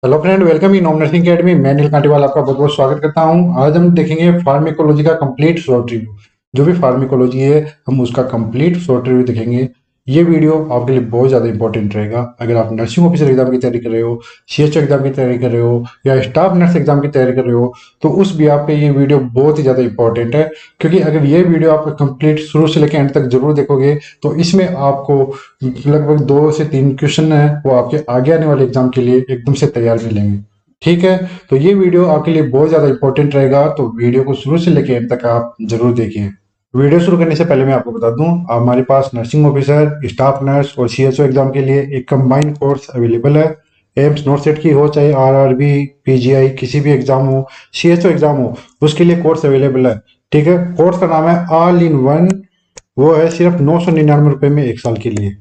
Hello friend, welcome in नॉम nursing academy. मैं नील कांटीवाल आपका बहुत बहुत स्वागत करता हूं। आज हम देखेंगे फार्मेकोलॉजी का कंप्लीट शॉर्ट रिव्यू। जो भी फार्मेकोलॉजी है हम उसका कंप्लीट शॉर्ट रिव्यू देखेंगे। ये वीडियो आपके लिए बहुत ज़्यादा इंपॉर्टेंट रहेगा। अगर आप नर्सिंग ऑफिसर एग्जाम की तैयारी कर रहे हो, सीएचओ एग्जाम की तैयारी कर रहे हो या स्टाफ नर्स एग्जाम की तैयारी कर रहे हो, तो उस भी आप पे ये वीडियो बहुत ही ज़्यादा इंपॉर्टेंट है। क्योंकि अगर ये वीडियो आप कंप्लीट शुरू से लेकर एंड तक जरूर देखोगे तो इसमें आपको लगभग 2 से 3 क्वेश्चन है वो आपके आगे आने वाले एग्जाम के लिए एकदम से तैयार मिलेंगे। ठीक है, तो ये वीडियो आपके लिए बहुत ज़्यादा इंपॉर्टेंट रहेगा, तो वीडियो को शुरू से लेकर एंड तक आप जरूर देखिए। वीडियो शुरू करने से पहले मैं आपको बता दूं, हमारे पास नर्सिंग ऑफिसर, स्टाफ नर्स और सीएचओ एग्जाम के लिए एक कंबाइंड कोर्स अवेलेबल है। एम्स नॉट सेट की हो, चाहे आरआरबी, पीजीआई, किसी भी एग्जाम हो, सीएचओ एग्जाम हो, उसके लिए कोर्स अवेलेबल है। ठीक है, कोर्स का नाम है ऑल इन वन। वो है सिर्फ 999 रुपये में 1 साल के लिए।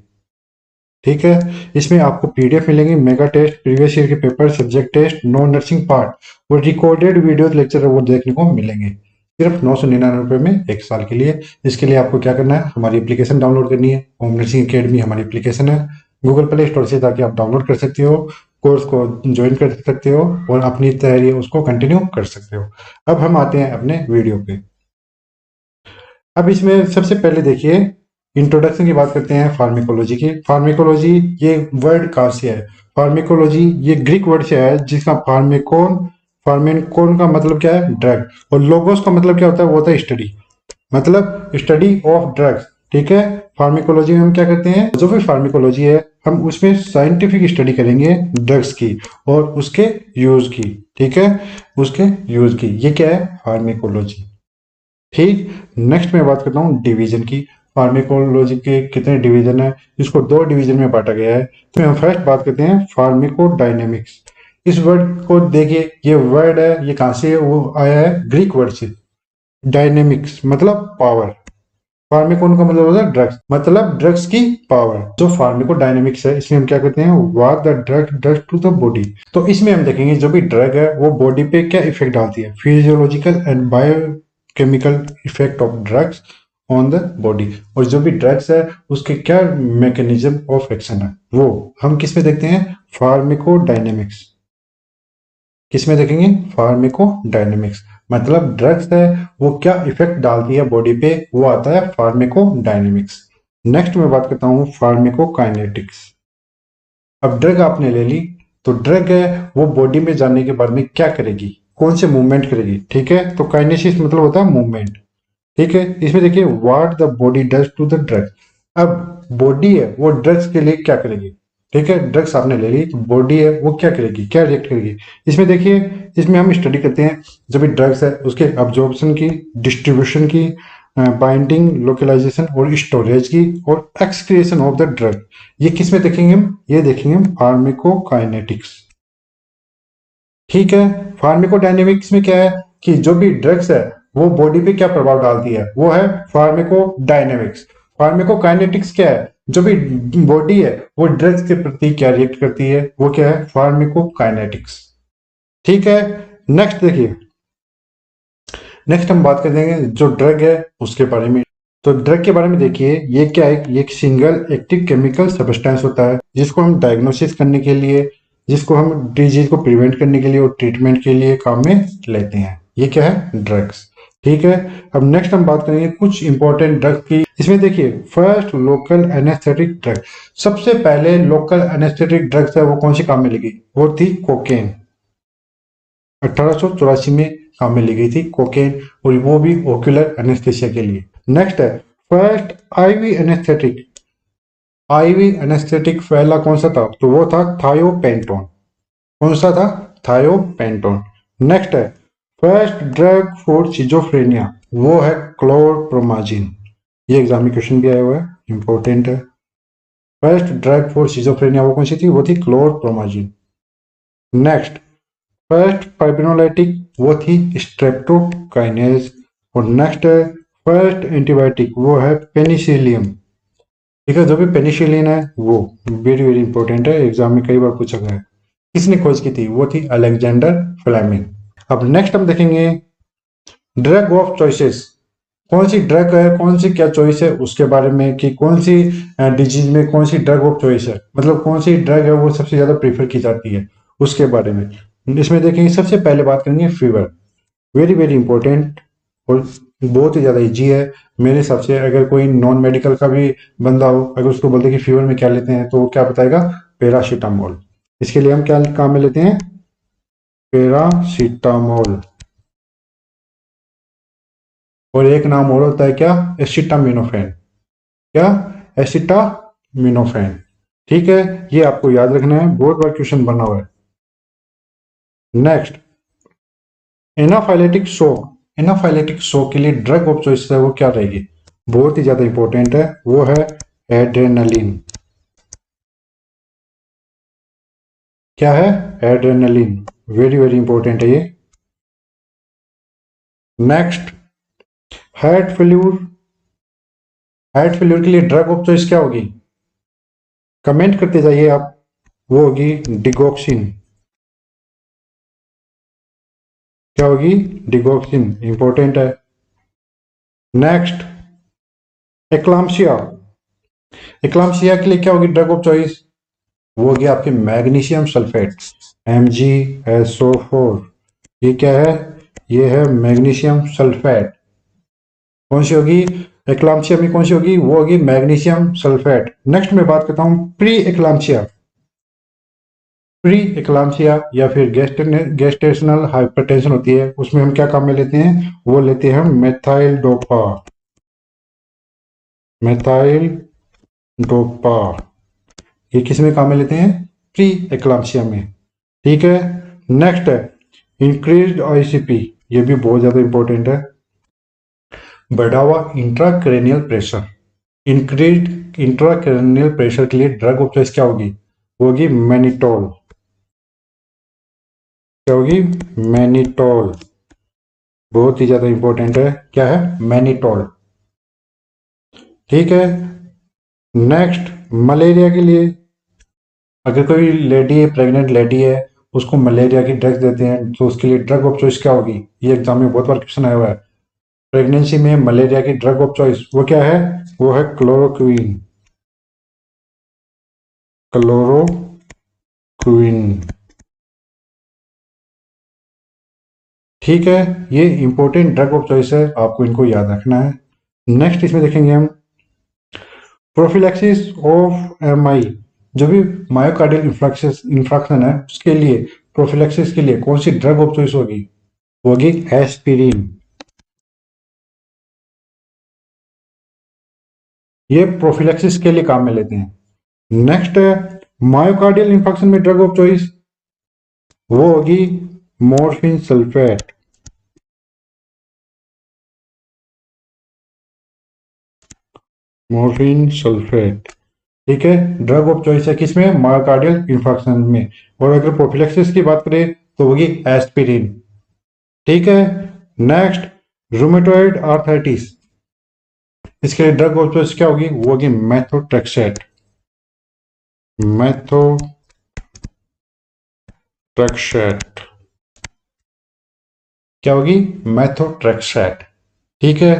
ठीक है, इसमें आपको पीडीएफ मिलेंगे, मेगा टेस्ट, प्रीवियस ईयर के paper, subject test, no nursing part और रिकॉर्डेड वीडियो लेक्चर वो देखने को मिलेंगे सिर्फ 999 रुपये में 1 साल के लिए। इसके लिए आपको क्या करना है, हमारी एप्लीकेशन डाउनलोड करनी है। होम नर्सिंग अकेडमी हमारी एप्लीकेशन है, गूगल प्ले स्टोर से जाके आप डाउनलोड कर सकते हो, कोर्स को ज्वाइन कर सकते हो और अपनी तैयारी है उसको कंटिन्यू कर सकते हो। अब हम आते हैं अपने वीडियो पे। अब इसमें सबसे पहले देखिए, इंट्रोडक्शन की बात करते हैं फार्मेकोलॉजी की। फार्मेकोलॉजी ये वर्ड कहाँ से है? फार्मेकोलॉजी ये ग्रीक वर्ड से है जिसका फार्मेकोन, फार्मेकोन का मतलब क्या है? ड्रग। और लोगोस का मतलब क्या होता है? वो होता है स्टडी, मतलब स्टडी ऑफ ड्रग्स। ठीक है, फार्मेकोलॉजी में हम क्या करते हैं, जो भी फार्मेकोलॉजी है हम उसमें साइंटिफिक स्टडी करेंगे ड्रग्स की और उसके यूज की। ठीक है, उसके यूज की, ये क्या है? फार्मेकोलॉजी। ठीक, नेक्स्ट मैं बात करता हूँ डिवीजन की। फार्मेकोलॉजी के कितने डिवीजन है? इसको 2 डिवीजन में बांटा गया है। तो हम फर्स्ट बात करते हैं फार्मेकोडायनेमिक्स। इस वर्ड को देखिए, ये वर्ड है, ये कहाँ से वो आया है? ग्रीक वर्ड से। डायनेमिक्स मतलब पावर, फार्मेकोन का मतलब होता है ड्रग्स, मतलब ड्रग्स की पावर। जो फार्मेकोडायनेमिक्स है इसमें हम क्या करते हैं, what the drug does to the body. तो इसमें हम देखेंगे जो भी ड्रग है वो बॉडी पे क्या इफेक्ट डालती है, physiological and biochemical effect of drugs on the body. और जो भी ड्रग्स है उसके क्या मैकेनिज्म ऑफ एक्शन है वो हम किस में देखते हैं? फार्मेकोडायनेमिक्स। किस में देखेंगे? फार्मेकोडायनेमिक्स। मतलब ड्रग्स है वो क्या इफेक्ट डालती है बॉडी पे, वो आता है फार्मेकोडायनेमिक्स। नेक्स्ट मैं बात करता हूँ फार्मेकोकाइनेटिक्स। अब ड्रग आपने ले ली, तो ड्रग है वो बॉडी में जाने के बाद में क्या करेगी, कौन से मूवमेंट करेगी। ठीक है, तो काइनेसिस मतलब होता है मूवमेंट। ठीक है, इसमें देखिए what the body does to the drug. अब बॉडी है वो ड्रग्स के लिए क्या करेगी। ठीक है, ड्रग्स आपने ले ली तो बॉडी है वो क्या करेगी, क्या रिएक्ट करेगी। इसमें देखिए, इसमें हम स्टडी करते हैं जब भी ड्रग्स है उसके अब्जॉर्प्शन की, डिस्ट्रीब्यूशन की, बाइंडिंग, लोकलाइजेशन और स्टोरेज की और एक्सक्रिएशन ऑफ द ड्रग। ये किस में देखेंगे हम? ये देखेंगे हम फार्मेकोकाइनेटिक्स। ठीक है, फार्मेकोडायनेमिक्स में क्या है कि जो भी ड्रग्स है वो बॉडी पे क्या प्रभाव डालती है, वो है फार्मेकोडायनेमिक्स। फार्मेकोकाइनेटिक्स क्या है? जो भी बॉडी है वो ड्रग्स के प्रति क्या रिएक्ट करती है, वो क्या है? फार्मेकोकाइनेटिक्स। ठीक है, नेक्स्ट देखिए, नेक्स्ट हम बात कर देंगे जो ड्रग है उसके बारे में। तो ड्रग के बारे में देखिए, ये क्या है? ये एक सिंगल एक्टिव केमिकल सब्सटेंस होता है जिसको हम डायग्नोसिस करने के लिए, जिसको हम डिजीज को प्रिवेंट करने के लिए और ट्रीटमेंट के लिए काम में लेते हैं। ये क्या है? ड्रग्स। ठीक है, अब नेक्स्ट हम बात करेंगे कुछ इंपॉर्टेंट ड्रग की। इसमें देखिए, फर्स्ट लोकल एनेस्थेटिक ड्रग। सबसे पहले लोकल एनेस्थेटिक ड्रग्स है वो कौन सी काम में लगी? वो थी कोकेन। 1884 में काम में ली गई थी कोकेन, और वो भी ओक्यूलर एनेस्थेसिया के लिए। नेक्स्ट है first IV anaesthetic. IV anaesthetic पहला कौन सा था? तो वो था थायोपेंटोन। कौन सा था? थायोपेंटोन। नेक्स्ट है फर्स्ट ड्रग फॉर सिजोफ्रेनिया, वो है क्लोरप्रोमाजिन। ये एग्जाम में क्वेश्चन भी आया हुआ है, इंपॉर्टेंट है। फर्स्ट ड्रग फॉर सिजोफ्रेनिया वो कौन सी थी? वो थी क्लोरप्रोमाजिन। नेक्स्ट फर्स्ट फाइब्रोनोलाइटिक वो थी स्ट्रेप्टोकाइनेज। और नेक्स्ट है फर्स्ट एंटीबायोटिक, वो है पेनिसिलियम। ठीक है, जो भी पेनिसिलिन है वो वेरी वेरी इंपॉर्टेंट है, एग्जाम में कई बार पूछा गया है। किसने खोज की थी? वो थी अलेक्जेंडर फ्लेमिंग। अब नेक्स्ट हम देखेंगे ड्रग ऑफ चॉइसेस। कौन सी ड्रग है, कौन सी क्या चॉइस है उसके बारे में, कि कौन सी डिजीज में कौन सी ड्रग ऑफ चॉइस है, मतलब कौन सी ड्रग है वो सबसे ज्यादा प्रीफर की जाती है। उसके बारे में इसमें देखेंगे। सबसे पहले बात करेंगे फीवर, वेरी वेरी इंपॉर्टेंट और बहुत ही ज़्यादा इजी है मेरे हिसाब से। अगर कोई नॉन मेडिकल का भी बंदा हो, अगर उसको बोलते कि फीवर में क्या लेते हैं, तो वो क्या बताएगा, पैरासीटामोल। इसके लिए हम क्या काम में लेते हैं, पैरासीटामोल। और एक नाम और होता है क्या, एसिटामिनोफेन। क्या, एसिटामिनोफेन। ठीक है, ये आपको याद रखना है, बहुत बार क्वेश्चन बना हुआ है। Next, anaphylactic shock. Anaphylactic shock के लिए ड्रग ऑफ चॉइस है वो क्या रहेगी, बहुत ही ज्यादा इंपॉर्टेंट है, वो है एड्रेनलिन। क्या है, एड्रेनलिन, वेरी वेरी इंपॉर्टेंट है ये। Next, heart failure. Heart failure के लिए ड्रग ऑफ चॉइस क्या होगी, कमेंट करते जाइए आप, वो होगी डिगोक्सिन। क्या होगी, डिगोक्सिन, इंपॉर्टेंट है। नेक्स्ट, एक्लाम्सिया। एक्लाम्सिया के लिए क्या होगी ड्रग ऑफ चॉइस, वो होगी आपकी मैग्नीशियम सल्फेट, MgSO4। ये क्या है, ये है मैग्नीशियम सल्फेट। कौन सी होगी, एक्लाम्सिया में कौन सी होगी, वो होगी मैग्नीशियम सल्फेट। नेक्स्ट मैं बात करता हूं प्री एक्लाम्सिया। प्री एक्लाम्सिया या फिर गेस्टेशनल हाइपरटेंशन होती है, उसमें हम क्या काम में लेते हैं, वो लेते हैं मेथाइल डोपा। मेथाइल डोपा, ये किस में काम में लेते हैं, प्री एक्लाम्सिया में। ठीक है। नेक्स्ट है इंक्रीज्ड ICP, ये भी बहुत ज्यादा इंपॉर्टेंट है, बढ़ा हुआ intracranial pressure. Increased intracranial pressure के लिए ड्रग ऑफ चॉइस क्या होगी, वो होगी मैनिटोल। क्या होगी, मैनिटोल, बहुत ही ज्यादा इंपॉर्टेंट है, क्या है, मैनिटोल। ठीक है। नेक्स्ट, मलेरिया के लिए, अगर कोई लेडी है, प्रेग्नेंट लेडी है, उसको मलेरिया की ड्रग्स देते हैं, तो उसके लिए ड्रग ऑफ चॉइस क्या होगी, ये एग्जाम में बहुत बार क्वेश्चन आया हुआ है। प्रेगनेंसी में मलेरिया की ड्रग ऑफ चॉइस वो क्या है, वो है क्लोरोक्वीन। क्लोरोक्वीन। ठीक है, ये इंपॉर्टेंट ड्रग ऑफ चॉइस है, आपको इनको याद रखना है। नेक्स्ट इसमें देखेंगे हम प्रोफिलैक्सिस ऑफ MI, जो भी मायोकार्डियल इंफ्रैक्शन है उसके लिए, प्रोफिलैक्सिस के लिए कौन सी ड्रग ऑफ चॉइस होगी, वो होगी एस्पिरिन। ये प्रोफिलैक्सिस के लिए काम में लेते हैं। नेक्स्ट है मायोकार्डियल इंफ्रैक्शन में ड्रग ऑफ चॉइस, वो होगी मॉर्फिन सल्फेट। Morphine sulphate. ठीक है, ड्रग ऑफ चॉइस है किसमें, मायोकार्डियल इंफ्रैक्शन में। और अगर प्रोफिलैक्सिस की बात करें तो होगी एस्पिरिन। ठीक है। नेक्स्ट, रूमेटॉइड आर्थराइटिस, इसके लिए ड्रग ऑफ चॉइस क्या होगी, वो होगी मेथोट्रेक्सेट। मेथोट्रेक्सेट, क्या होगी, मेथोट्रेक्सेट। ठीक है।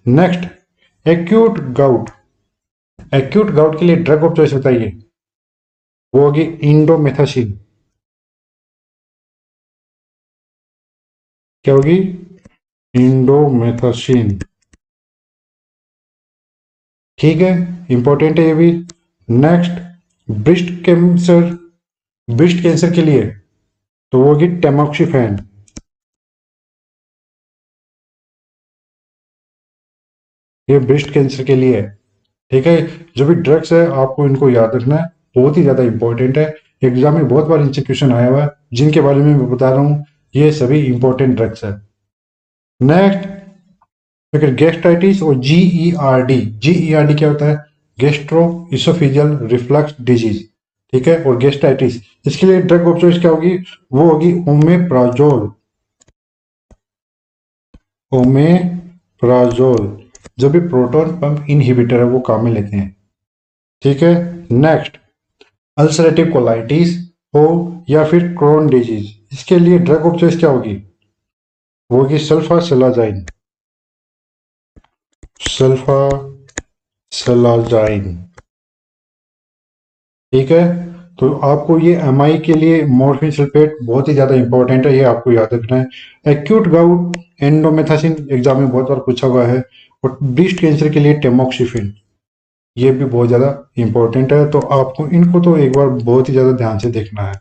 Next, acute gout. Acute gout के लिए ड्रग ऑफ चॉइस बताइए, वो होगी इंडोमेथासिन। क्या होगी, इंडोमेथासिन। ठीक है, इंपॉर्टेंट है ये भी। Next, breast cancer. Breast cancer के लिए तो वो होगी टेमोक्सिफेन। ये ब्रेस्ट कैंसर के लिए है। ठीक है, जो भी ड्रग्स है आपको इनको याद रखना है, बहुत ही ज्यादा इंपॉर्टेंट है, एग्जाम में बहुत बार इनसे क्वेश्चन आया हुआ है, जिनके बारे में मैं बता रहा हूँ, ये सभी इंपॉर्टेंट ड्रग्स है। नेक्स्ट, फिर गैस्ट्राइटिस और GERD। GERD क्या होता है, गैस्ट्रो इसोफिजियल रिफ्लक्स डिजीज। ठीक है, और गैस्ट्राइटिस, इसके लिए ड्रग ऑफ चॉइस क्या होगी, वो होगी ओमेप्राजोल। ओमेप्राजोल, जो भी प्रोटॉन पंप इनहिबिटर है वो काम में लेते हैं। ठीक है। नेक्स्ट, अल्सरेटिव कोलाइटिस हो या फिर क्रोन डिजीज, इसके लिए ड्रग ऑफ चॉइस क्या होगी, वो होगी सल्फासेलाजाइन। सल्फासेलाजाइन। ठीक है। तो आपको ये एमआई के लिए मॉर्फिन सल्फेट बहुत ही ज़्यादा इंपॉर्टेंट है, ये आपको याद रखना है। एक्यूट गाउट एंडोमेथासिन एग्जाम में बहुत बार पूछा हुआ है। और ब्रेस्ट कैंसर के लिए टेमोक्सिफिन, ये भी बहुत ज़्यादा इंपॉर्टेंट है, तो आपको इनको तो एक बार बहुत ही ज़्यादा ध्यान से देखना है।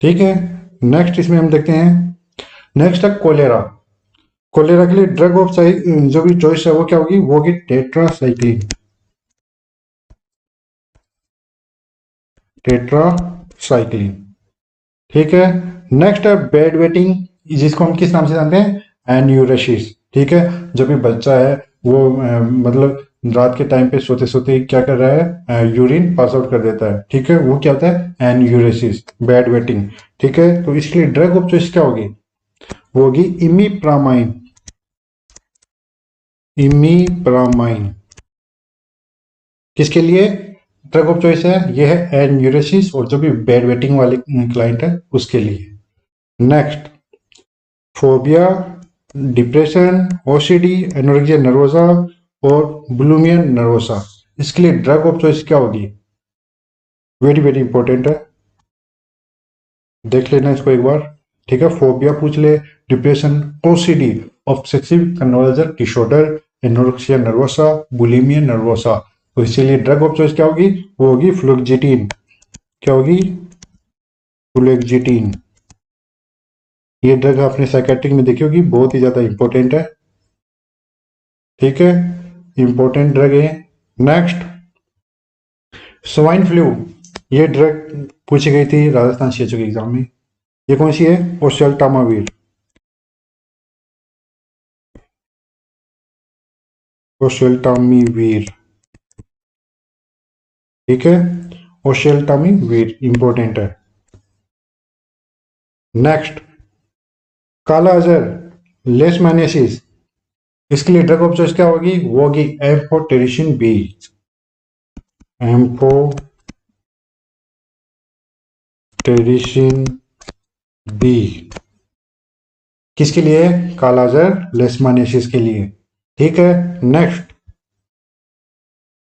ठीक है, नेक्स्ट इसमें हम देखते हैं। नेक्स्ट है कोलेरा। कोलेरा के लिए ड्रग ऑफ जो भी चॉइस है वो क्या होगी, वो होगी टेट्रासाइक्लिन। टेट्रासाइक्लिन। ठीक है, नेक्स्ट है बेड वेटिंग, जिसको हम किस नाम से जानते हैं, एन्यूरेसिस। ठीक है, जब भी बच्चा है वो मतलब रात के टाइम पे सोते सोते क्या कर रहा है, यूरिन पास आउट कर देता है। ठीक है, वो क्या होता है, एन्यूरेसिस, बेड वेटिंग। ठीक है, तो इसके लिए ड्रग ऑफ चॉइस क्या होगी, वो होगी इमीप्रामाइन। इमीप्रामाइन किसके लिए ड्रग ऑफ चॉइस है, ये है एन्यूरेसिस और जो भी बेड वेटिंग वाले क्लाइंट है उसके लिए। Next, phobia, depression, OCD, anorexia nervosa और बुलिमिया नर्वोसा, इसके लिए ड्रग ऑफ चॉइस क्या होगी, वेरी वेरी इंपॉर्टेंट है, देख लेना इसको एक बार। ठीक है, फोबिया पूछ ले, depression, OCD, obsessive conversion disorder, anorexia nervosa, bulimia nervosa, तो इसीलिए ड्रग ऑफ चॉइस क्या होगी, वो होगी फ्लुक्जिटीन। क्या होगी, फ्लुक्जिटीन। ये ड्रग आपने साइकेट्रिक में देखी होगी, बहुत ही ज्यादा इंपॉर्टेंट है। ठीक है, इंपॉर्टेंट ड्रग है। नेक्स्ट, स्वाइन फ्लू, ये ड्रग पूछी गई थी राजस्थान सीएचओ के एग्जाम में, ये कौन सी है, ओसेल्टामावीर। ओसेल्टामीवीर। ठीक है, ओसेल्टामीवीर इंपॉर्टेंट है। नेक्स्ट, काला अजहर, लेशमैनियासिस, इसके लिए ड्रग ऑफ चॉइस क्या होगी, वो होगी एम्फोटेरिसिन बी। एम्फोटेरिसिन बी किसके लिए, काला अजहर लेशमैनियासिस के लिए। ठीक है, next,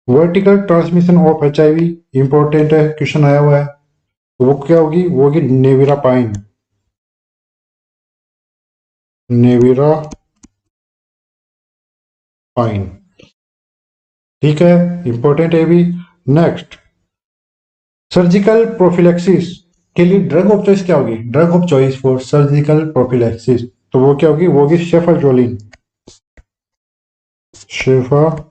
vertical transmission of HIV, important है, क्वेश्चन आया हुआ है, तो वो क्या होगी, वो होगी नेविरापाइन। नेविरापाइन। ठीक है, इंपॉर्टेंट है भी। नेक्स्ट, सर्जिकल प्रोफिलेक्सिस के लिए ड्रग ऑफ चॉइस क्या होगी, drug of choice for surgical prophylaxis, तो वो क्या होगी, वो होगी शेफाजोलिन। शेफाजोलिन।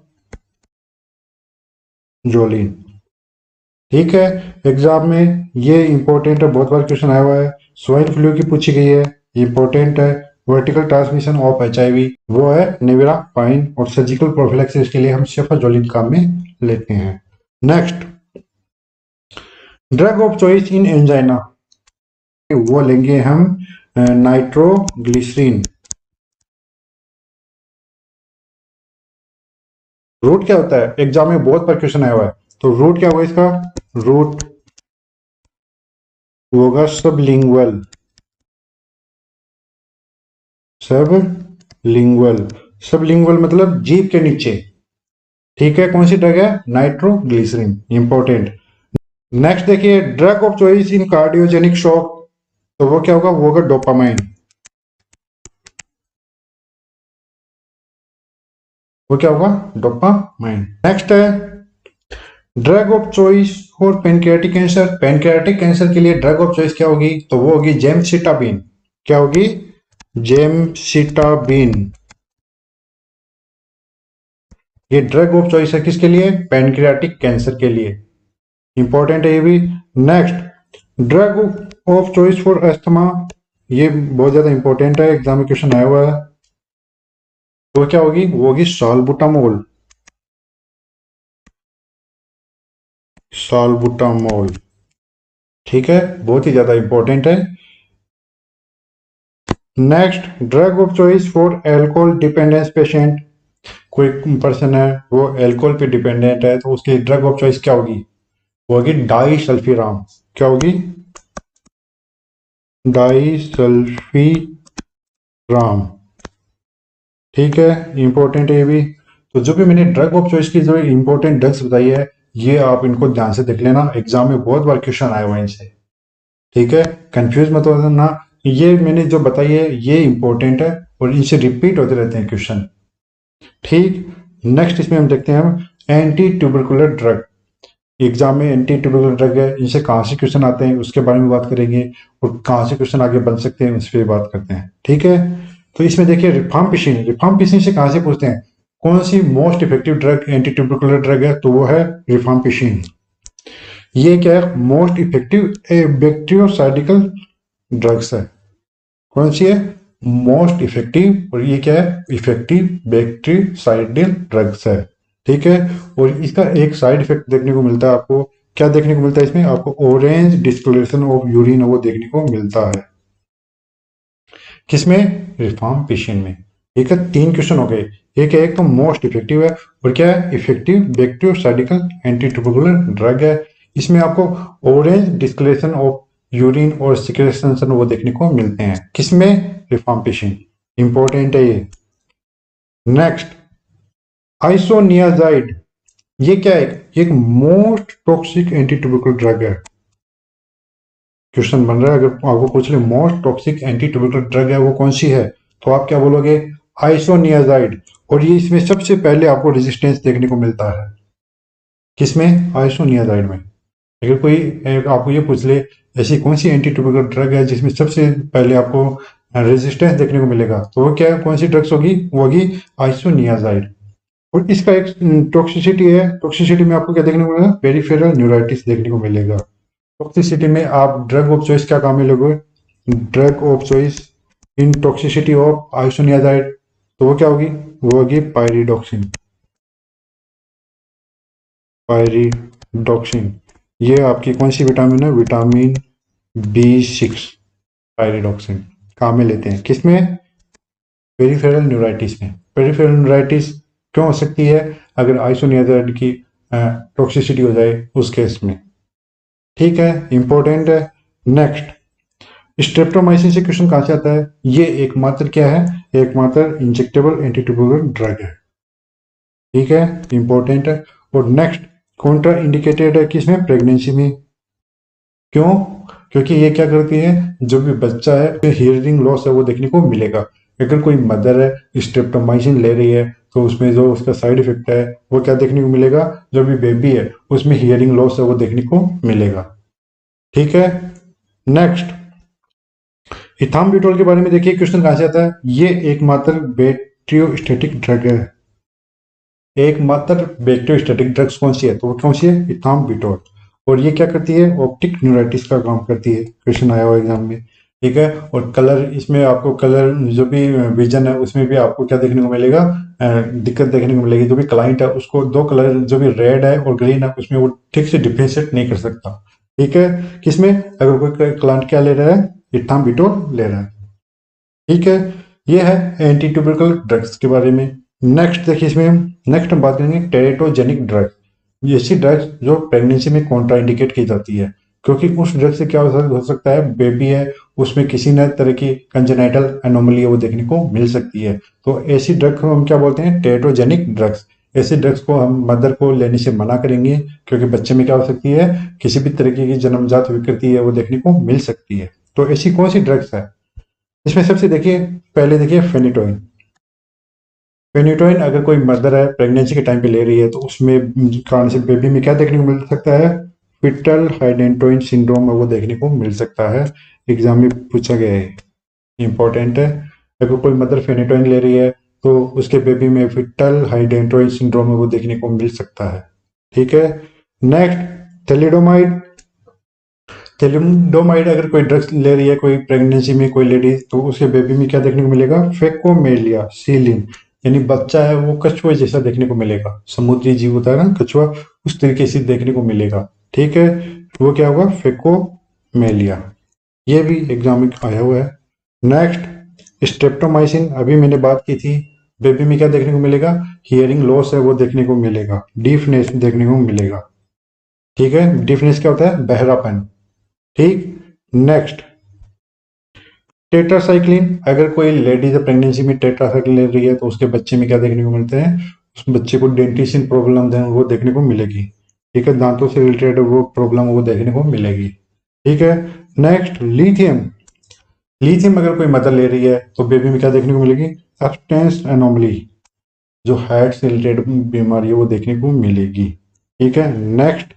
ठीक है, एग्जाम में ये इंपॉर्टेंट है, बहुत बार क्वेश्चन आया हुआ है। स्वाइन फ्लू की पूछी गई है, इंपॉर्टेंट है। वर्टिकल ट्रांसमिशन ऑफ एचआईवी, वो है नेविरापाइन, और सर्जिकल प्रोफिलेक्सिस के लिए हम शेफाजोलिन काम में लेते हैं। Next, drug of choice in angina, वो लेंगे हम नाइट्रोग्लिसरीन। रूट क्या होता है, एग्जाम में बहुत बार क्वेश्चन आया हुआ है, तो रूट क्या होगा इसका, रूट होगा सबलिंगुअल। सबलिंगुअल, सबलिंगुअल मतलब जीभ के नीचे। ठीक है, कौन सी ड्रग है, नाइट्रोग्लिसरीन, इंपॉर्टेंट। नेक्स्ट देखिए, drug of choice in cardiogenic shock, तो वो क्या होगा, वो होगा डोपामाइन। वो क्या होगा, डोपामाइन। नेक्स्ट है drug of choice for pancreatic cancer, pancreatic cancer के लिए ड्रग ऑफ चॉइस क्या होगी, तो वो होगी जेमसिटाबिन। क्या होगी, जेमसिटाबिन। ये ड्रग ऑफ चॉइस है किसके लिए, पेनक्रियाटिक कैंसर के लिए, इंपॉर्टेंट है ये भी। Next, drug of choice for asthma, ये बहुत ज्यादा इंपॉर्टेंट है, एग्जाम में क्वेश्चन आया हुआ है, तो क्या होगी, वो होगी साल्बुटामोल। साल्बुटामोल। ठीक है, बहुत ही ज्यादा इंपॉर्टेंट है। Next, drug of choice for alcohol dependence patient, कोई पर्सन है वो एल्कोहल पे डिपेंडेंट है, तो उसकी ड्रग ऑफ चॉइस क्या होगी, वो होगी डाई सल्फीराम। क्या होगी, डाई सल्फीराम। ठीक है, इंपॉर्टेंट है ये भी। तो जो भी मैंने ड्रग ऑफ चॉइस की जो इंपॉर्टेंट ड्रग्स बताई है, ये आप इनको ध्यान से देख लेना, एग्जाम में बहुत बार क्वेश्चन आए हुए हैं इनसे। ठीक है, कंफ्यूज मत होना, ये मैंने जो बताई है ये इंपॉर्टेंट है और इनसे रिपीट होते रहते हैं क्वेश्चन। ठीक, नेक्स्ट इसमें हम देखते हैं हम एंटी ट्यूबरकुलर ड्रग। एग्जाम में एंटी ट्यूबरकुलर ड्रग है, इनसे कहाँ से क्वेश्चन आते हैं उसके बारे में बात करेंगे और कहाँ से क्वेश्चन आगे बन सकते हैं उस पर बात करते हैं। ठीक है, तो इसमें देखिए रिफाम्पिसिन, रिफाम्पिसिन से कहाँ से पूछते हैं कौन सी most effective drug anti tubercular drug है, तो वो है रिफाम्पिसिन। ये क्या है, मोस्ट इफेक्टिव बैक्टीरियोसाइडिकल ड्रग्स है। कौन सी है, मोस्ट इफेक्टिव, और ये क्या है, इफेक्टिव बैक्टीरियोसाइडल ड्रग्स है। ठीक है, और इसका एक साइड इफेक्ट देखने को मिलता है आपको, क्या देखने को मिलता है इसमें आपको, ऑरेंज डिस्कलरेशन ऑफ यूरिन वो देखने को मिलता है। किसमें, रिफाम्पिसिन में। ठीक है, 3 क्वेश्चन हो गए। एक तो मोस्ट इफेक्टिव है और क्या है, इफेक्टिव बैक्टीरियोसाइडिकल एंटी ट्यूबरकुलर ड्रग है। इसमें आपको ऑरेंज डिस्कलरेशन ऑफ यूरिन और सिक्रेशन वो देखने को मिलते हैं। किसमें, रिफाम्पिसिन, इंपॉर्टेंट है ये। नेक्स्ट, आइसोनियाजाइड, ये क्या है, ये एक most toxic anti tubercular drug है। क्वेश्चन बन रहा है, अगर आपको पूछ ले most toxic anti tubercular drug है वो कौन सी है, तो आप क्या बोलोगे, आइसोनियाजाइड। और ये इसमें सबसे पहले आपको रेजिस्टेंस देखने को मिलता है। किसमें, आइसोनियाजाइड में। अगर कोई आपको ये पूछ ले ऐसी कौन सी एंटी ट्यूबरकुलर ड्रग है जिसमें सबसे पहले आपको रेजिस्टेंस देखने को मिलेगा, तो वो क्या है, कौन सी ड्रग्स होगी, वो होगी आइसोनियाजाइड। और इसका एक टॉक्सिसिटी है, टॉक्सिसिटी में आपको क्या देखने को मिलेगा, पेरिफेरल न्यूराइटिस देखने को मिलेगा। टॉक्सिसिटी में आप ड्रग ऑफ चॉइस क्या काम में लोगे, drug of choice in toxicity of isoniazid, तो वो क्या होगी, वो होगी पायरिडॉक्सिन। पायरिडॉक्सिन, ये आपकी कौन सी विटामिन है, विटामिन B6। पायरिडॉक्सिन काम में लेते हैं किसमें, पेरिफेरल न्यूराइटिस में। पेरिफेरल न्यूराइटिस क्यों हो सकती है, अगर आइसोनियाजाइड की टॉक्सिसिटी हो जाए उस केस में। ठीक है, इंपॉर्टेंट है। नेक्स्ट, स्ट्रेप्टोमाइसिन से क्वेश्चन कहां से आता है, ये एकमात्र क्या है, एकमात्र इंजेक्टेबल एंटी ट्यूबरकुलर ड्रग है। ठीक है, इंपॉर्टेंट है। और नेक्स्ट, कॉन्ट्रा इंडिकेटेड है किसमें, प्रेगनेंसी में। क्यों, क्योंकि ये क्या करती है, जो भी बच्चा है हियरिंग लॉस है वो देखने को मिलेगा। अगर कोई मदर है स्ट्रेप्टोमाइसिन ले रही है तो उसमें जो उसका साइड इफेक्ट है वो क्या देखने को मिलेगा, जो भी बेबी है उसमें हियरिंग लॉस है वो देखने को मिलेगा। ठीक है, नेक्स्ट, इथाम्बुटोल के बारे में देखिए क्वेश्चन कहां से आता है, ये एकमात्र बैक्टीरियोस्टैटिक ड्रग है। एकमात्र बैक्टीरियोस्टैटिक ड्रग्स कौन सी है, तो वो कौन सी है, इथाम्बुटोल। और ये क्या करती है, ऑप्टिक न्यूराइटिस का काम करती है, क्वेश्चन आया हुआ एग्जाम में। ठीक है, और कलर, इसमें आपको कलर जो भी विजन है उसमें भी आपको क्या देखने को मिलेगा, दिक्कत देखने को मिलेगी। जो भी क्लाइंट है उसको दो कलर जो भी रेड है और ग्रीन है उसमें वो ठीक से डिफ्रेंशिएट नहीं कर सकता। ठीक है, किसमें, अगर कोई क्लाइंट क्या ले रहा है, इथाम्बुटोल ले रहा है। ठीक है, ये है एंटी ट्यूबरकुलर ड्रग्स के बारे में। नेक्स्ट देखिए, इसमें नेक्स्ट हम बात करेंगे टेरेटोजेनिक ड्रग। ये ऐसी ड्रग्स जो प्रेगनेंसी में कॉन्ट्रा इंडिकेट की जाती है, क्योंकि उस ड्रग से क्या हो सकता है, बेबी है उसमें किसी न तरह की कंजेनाइटल एनोमली है वो देखने को मिल सकती है। तो ऐसी ड्रग को हम क्या बोलते हैं, टेरेटोजेनिक ड्रग्स। ऐसे ड्रग्स को हम मदर को लेने से मना करेंगे, क्योंकि बच्चे में क्या हो सकती है, किसी भी तरीके की जन्मजात विकृति है वो देखने को मिल सकती है। तो ऐसी कौन सी ड्रग्स है, इसमें सबसे देखिए, पहले देखिए फेनिटोइन। फेनिटोइन अगर कोई मदर है प्रेगनेंसी के टाइम पे ले रही है तो उसमें कारण से बेबी में क्या देखने को मिल सकता है, फिटल हाइडेंटोइन सिंड्रोम है वो देखने को मिल सकता है। एग्जाम में पूछा गया है, इंपॉर्टेंट है। अगर कोई मदर फेनिटोइन ले रही है तो उसके बेबी में फिटल हाइडेंटोइन सिंड्रोम है वो देखने को मिल सकता है। ठीक है, नेक्स्ट, थैलिडोमाइड। थैलिडोमाइड अगर कोई ड्रग्स ले रही है कोई प्रेगनेंसी में कोई लेडी, तो उसके बेबी में क्या देखने को मिलेगा, फेकोमेलिया सीलिन, यानी बच्चा है वो कछुए जैसा देखने को मिलेगा। समुद्री जीव होता है ना कछुआ, उस तरीके से देखने को मिलेगा। ठीक है, वो क्या होगा, फेकोमेलिया। ये भी एग्जाम में आया हुआ है। नेक्स्ट, स्ट्रेप्टोमाइसिन, अभी मैंने बात की थी, बेबी में क्या देखने को मिलेगा, हियरिंग लॉस है वो देखने को मिलेगा, डीफनेस देखने को मिलेगा। ठीक है, डीफनेस क्या होता है, बहरापन। ठीक, नेक्स्ट, टेट्रासाइक्लिन, अगर कोई लेडीज प्रेगनेंसी में टेट्रासाइक्लिन ले रही है तो उसके बच्चे में क्या देखने को मिलते हैं, उस बच्चे को डेंटिशन प्रॉब्लम है वो देखने को मिलेगी। ठीक है, दांतों से रिलेटेड वो प्रॉब्लम वो देखने को मिलेगी। ठीक है, नेक्स्ट लिथियम। लिथियम अगर कोई मदर ले रही है तो बेबी में क्या देखने को मिलेगी? सब्सटेंस एनोमली, जो हार्ट से रिलेटेड बीमारी है वो देखने को मिलेगी। ठीक है, नेक्स्ट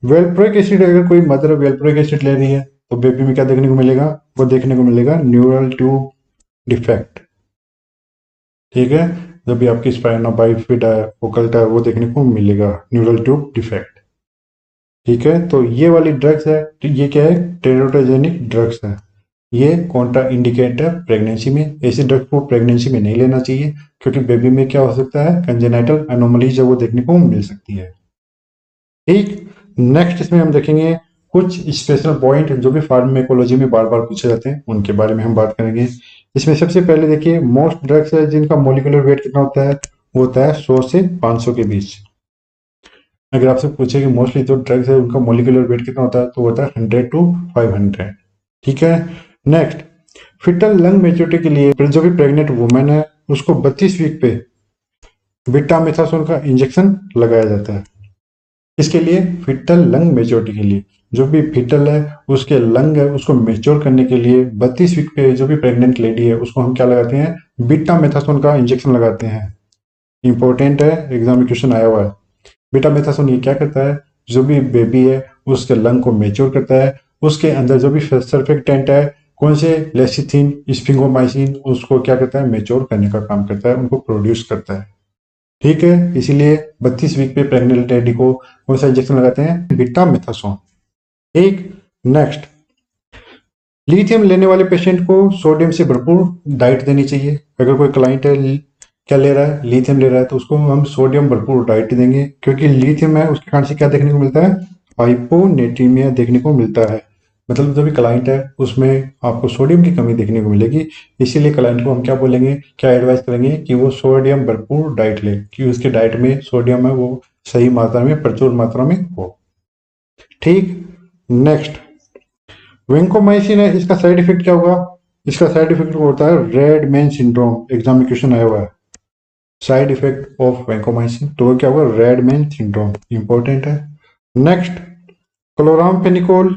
वेल्प्रोइक एसिड। अगर कोई मदर वेल्प्रोइक एसिड ले रही है तो बेबी में क्या देखने को मिलेगा? वो देखने को मिलेगा न्यूरल ट्यूब डिफेक्ट। ठीक है, जब भी आपकी स्पाइना बाइफिड है, ओकल्ट है, वो देखने को मिलेगा न्यूरल ट्यूब डिफेक्ट। ठीक है, तो ये वाली ड्रग्स है, तो ये क्या है? टेरोटोजेनिक ड्रग्स है। ये कॉन्ट्रा इंडिकेट है प्रेगनेंसी में। ऐसी ड्रग को प्रेगनेंसी में नहीं लेना चाहिए, क्योंकि बेबी में क्या हो सकता है? कंजेनाइटल एनोमलीज है वो देखने को मिल सकती है। ठीक, नेक्स्ट इसमें हम देखेंगे कुछ स्पेशल पॉइंट जो भी फार्मेकोलॉजी में बार बार पूछे जाते हैं, उनके बारे में हम बात करेंगे। इसमें सबसे पहले देखिए, मोस्ट ड्रग्स है जिनका मोलिकुलर वेट कितना होता है? वो होता है 100 से 500 के बीच। अगर आपसे पूछे कि मोस्टली जो ड्रग्स है उनका मोलिकुलर वेट कितना होता है, तो होता है 100 टू 500। ठीक है, नेक्स्ट फिटल लंग मेच्योरिटी के लिए जो भी प्रेग्नेंट वुमेन है उसको 32 वीक पे बीटामेथासोन का इंजेक्शन लगाया जाता है। इसके लिए फिटल लंग मेच्योरिटी के लिए, जो भी फिटल है उसके लंग है उसको मेच्योर करने के लिए 32 वीक पे जो भी प्रेग्नेंट लेडी है उसको हम क्या लगाते हैं? बीटामेथासोन का इंजेक्शन लगाते हैं। इंपॉर्टेंट है, एग्जाम में क्वेश्चन आया हुआ है। बीटामेथासोन ये क्या करता है? जो भी बेबी है उसके लंग को मेच्योर करता है, उसके अंदर जो भी सर्फेक्टेंट है, कौन से लेसिथिन स्फिंगोमाइसिन, उसको क्या करता है? मेच्योर करने का काम करता है, उनको प्रोड्यूस करता है। ठीक है, इसीलिए 32 वीक पे प्रेग्नेंट लेडी को कौन सा इंजेक्शन लगाते हैं? बीटामेथासोन। एक, नेक्स्ट लिथियम लेने वाले पेशेंट को सोडियम से भरपूर डाइट देनी चाहिए। अगर कोई क्लाइंट है क्या ले रहा है? लिथियम ले रहा है, तो उसको हम सोडियम भरपूर डाइट देंगे, क्योंकि लिथियम है उसके कारण से क्या देखने को मिलता है? हाइपोनेट्रीमिया देखने को मिलता है। मतलब जो भी क्लाइंट है उसमें आपको सोडियम की कमी देखने को मिलेगी। इसीलिए क्लाइंट को हम क्या बोलेंगे, क्या एडवाइस करेंगे कि वो सोडियम भरपूर डाइट ले, कि उसके डाइट में सोडियम है वो सही मात्रा में, प्रचुर मात्रा में हो। ठीक, नेक्स्ट वेंकोमाइसिन है, इसका साइड इफेक्ट क्या होगा? इसका साइड इफेक्ट होता है रेड मैन सिंड्रोम। एग्जाम में क्वेश्चन आया हुआ है, साइड इफेक्ट ऑफ वेंकोमाइसिन, तो वो क्या होगा? Red man syndrome. इंपॉर्टेंट है। नेक्स्ट क्लोरामफेनिकोल,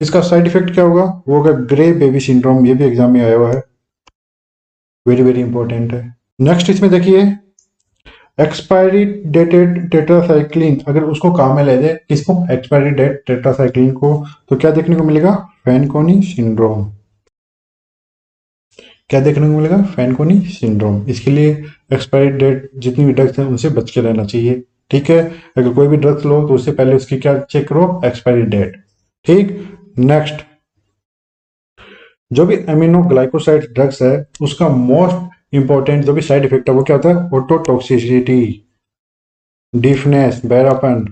इसका साइड इफेक्ट क्या होगा? वो होगा ग्रे बेबी सिंड्रोम। ये भी एग्जाम में आया हुआ है, वेरी वेरी इंपॉर्टेंट है। नेक्स्ट इसमें देखिए, एक्सपायरी डेटेड टेट्रासाइक्लिन, अगर उसको काम में ले जाए, किसको? एक्सपायरी डेट टेट्रासाइक्लिन को, तो क्या देखने को मिलेगा? Fanconi syndrome. क्या देखने को मिलेगा? Fanconi syndrome. इसके लिए एक्सपायरी डेट जितनी भी ड्रग्स हैं उनसे बच के रहना चाहिए। ठीक है, अगर कोई भी ड्रग्स लो तो उससे पहले उसकी क्या चेक करो? Expiry date. ठीक, नेक्स्ट जो भी अमीनो ग्लाइकोसाइड ड्रग्स है उसका मोस्ट इंपॉर्टेंट जो भी साइड इफेक्ट है वो क्या होता है? Autotoxicity, deafness, बहरापन।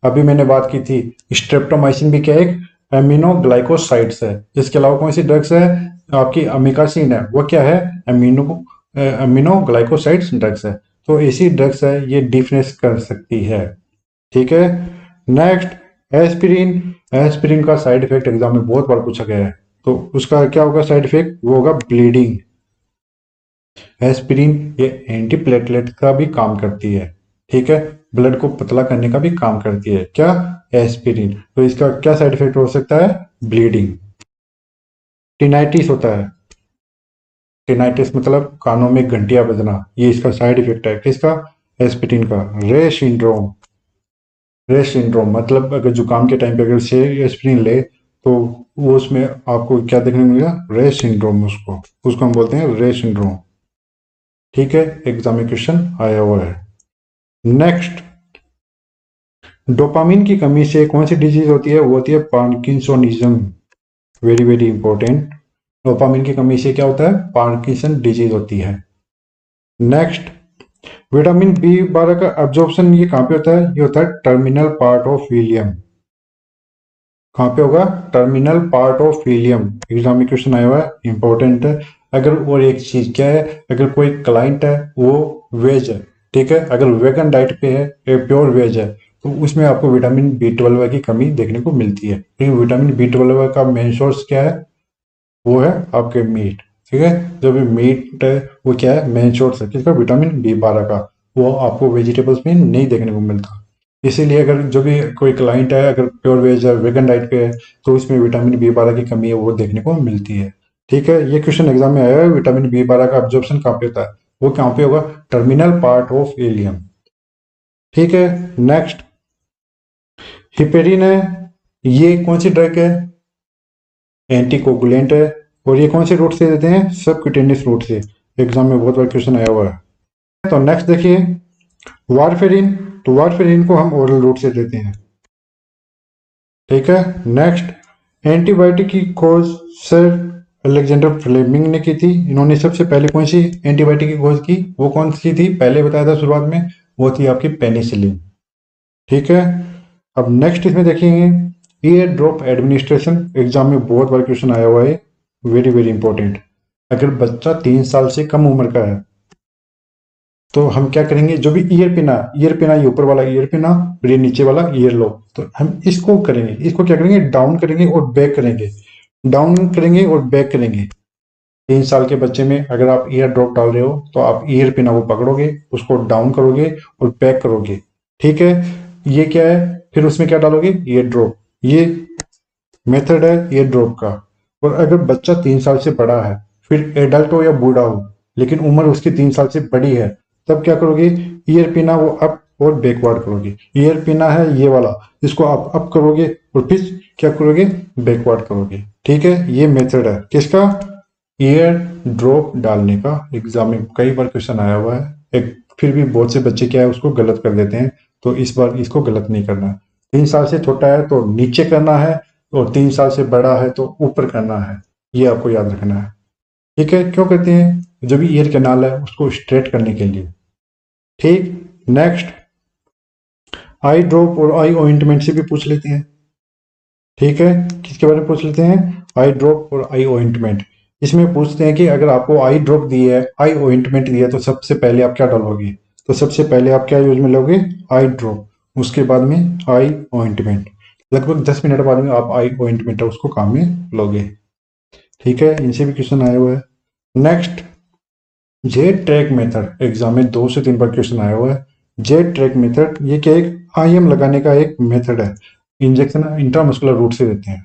अभी मैंने बात की थी, स्ट्रेप्टोमाइसिन भी क्या एक अमीनो ग्लाइकोसाइड्स है। इसके अलावा कौन सी ड्रग्स है? आपकी अमिकासिन है, वो क्या है? अमीनो ग्लाइकोसाइड्स ड्रग्स है। तो ऐसी ड्रग्स है ये डिफनेस कर सकती है। ठीक है, नेक्स्ट एस्पिरिन। एस्पिरिन का साइड इफेक्ट एग्जाम में बहुत बार पूछा गया है, तो उसका क्या होगा साइड इफेक्ट? वो होगा ब्लीडिंग। एस्पिरिन ये एंटीप्लेटलेट का भी काम करती है। ठीक है, ब्लड को पतला करने का भी काम करती है। क्या? एस्पिरिन। तो इसका क्या साइड इफेक्ट हो सकता है? ब्लीडिंग। टिनाइटिस होता है, टिनाइटिस मतलब कानों में घंटियां बजना, ये इसका साइड इफेक्ट है। किसका? एस्पिरिन का। रे सिंड्रोम, रे सिंड्रोम मतलब अगर जुकाम के टाइम पे अगर से एस्पिरिन ले तो वो उसमें आपको क्या देखने को मिलेगा? रे सिंड्रोम। उसको उसको हम बोलते हैं रे सिंड्रोम। ठीक है, एग्जाम में क्वेश्चन आया हुआ है। नेक्स्ट डोपामिन की कमी से कौन सी डिजीज होती है? वो होती है parkinsonism. Very very important. Dopamine की कमी से क्या होता है? पार्किंसन डिजीज होती है। नेक्स्ट विटामिन बी 12 का एब्जॉर्प्शन ये कहाँ पे होता है? ये होता है टर्मिनल पार्ट ऑफ विलियम। कहाँ पे होगा? Terminal part of William. Exam में क्वेश्चन आया हुआ है, इंपॉर्टेंट है। अगर और एक चीज क्या है, अगर कोई क्लाइंट है वो वेज है, ठीक है, अगर वेगन डाइट पे है, प्योर वेज है, तो उसमें आपको विटामिन बी 12 की कमी देखने को मिलती है। लेकिन विटामिन बी 12 का मेन सोर्स क्या है? वो है आपके मीट। ठीक है, जो भी मीट है वो क्या है? मेन सोर्स है किसका? विटामिन बी 12 का। वो आपको वेजिटेबल्स में नहीं देखने को मिलता। इसीलिए अगर जो भी कोई क्लाइंट है अगर प्योर वेज है वेगन डाइट पे है तो इसमें विटामिन बी 12 की कमी है वो देखने को मिलती है। ठीक है, ये क्वेश्चन एग्जाम में आया है, विटामिन बी 12 का अब्जॉर्प्शन कहाँ पे होता है, वो कहाँ पे होगा, टर्मिनल पार्ट ऑफ इलियम। ठीक है, नेक्स्ट हिपेरिन है, ये कौन सी ड्रग है, एंटीकोगुलेंट है, और ये कौन से रूट से देते हैं, सबक्यूटेनियस रूट से। एग्जाम में बहुत बार क्वेश्चन आया हुआ है। तो नेक्स्ट देखिए वारफेरिन, तो वारफेरिन को हम ओरल रूट से देते हैं। ठीक है, नेक्स्ट एंटीबायोटिक की खोज सर अलेक्जेंडर फ्लेमिंग ने की थी। इन्होंने सबसे पहले कौन सी एंटीबायोटिक की खोज की, वो कौन सी थी, पहले बताया था शुरुआत में, वो थी आपकी पेनिसिलिन। ठीक है, अब नेक्स्ट इसमें देखेंगे ईयर ड्रॉप एडमिनिस्ट्रेशन। एग्जाम में बहुत बार क्वेश्चन आया हुआ है, वेरी वेरी इंपॉर्टेंट। अगर बच्चा 3 साल से कम उम्र का है तो हम क्या करेंगे, जो भी ईयर पिना ये ऊपर वाला ईयर पिना और ये नीचे वाला ईयर लो, तो हम इसको करेंगे, इसको क्या करेंगे, डाउन करेंगे और बैक करेंगे, डाउन करेंगे और बैक करेंगे। 3 साल के बच्चे में अगर आप ईयर ड्रॉप डाल रहे हो तो आप ईयर पिना को पकड़ोगे, उसको डाउन करोगे और बैक करोगे। ठीक है, ये क्या है, फिर उसमें क्या डालोगे, ईयर ड्रॉप। ये मेथड है ईयर ड्रॉप का। और अगर बच्चा 3 साल से बड़ा है, फिर एडल्ट हो या बूढ़ा हो, लेकिन उम्र उसकी 3 साल से बड़ी है, तब क्या करोगे, ईयर पिना वो अप और बैकवर्ड करोगे। ईयर पिना है ये वाला, इसको आप अप करोगे और फिर क्या करोगे, बैकवर्ड करोगे। ठीक है, ये मेथड है किसका, ईयर ड्रॉप डालने का। एग्जाम में कई बार क्वेश्चन आया हुआ है, एक फिर भी बहुत से बच्चे क्या है उसको गलत कर देते हैं, तो इस बार इसको गलत नहीं करना है। 3 साल से छोटा है तो नीचे करना है, और 3 साल से बड़ा है तो ऊपर करना है, ये आपको याद रखना है। ठीक है, क्यों करते हैं, जो भी ईयर कैनाल है उसको स्ट्रेट करने के लिए। ठीक, नेक्स्ट आई ड्रॉप और आई ऑइंटमेंट से भी पूछ लेते हैं। ठीक है, किसके बारे में पूछ लेते हैं, आई ड्रॉप और आई ऑइंटमेंट। इसमें पूछते हैं कि अगर आपको आई ड्रॉप दी है, आई ऑइंटमेंट दी है, तो सबसे पहले आप क्या डालोगे, तो सबसे पहले आप क्या यूज में लोगे, आई ड्रॉप, उसके बाद में आई ऑइंटमेंट। लगभग 10 मिनट बाद में आप आई ऑइंटमेंट है उसको काम में लोगे। ठीक है, इनसे भी क्वेश्चन आया हुआ है। Next Z track method, exam में 2 से 3 बार क्वेश्चन आया हुआ है। जेड ट्रैक मेथड ये क्या, एक आईएम लगाने का एक मेथड है, इंजेक्शन इंट्रामस्कुलर रूट से देते हैं।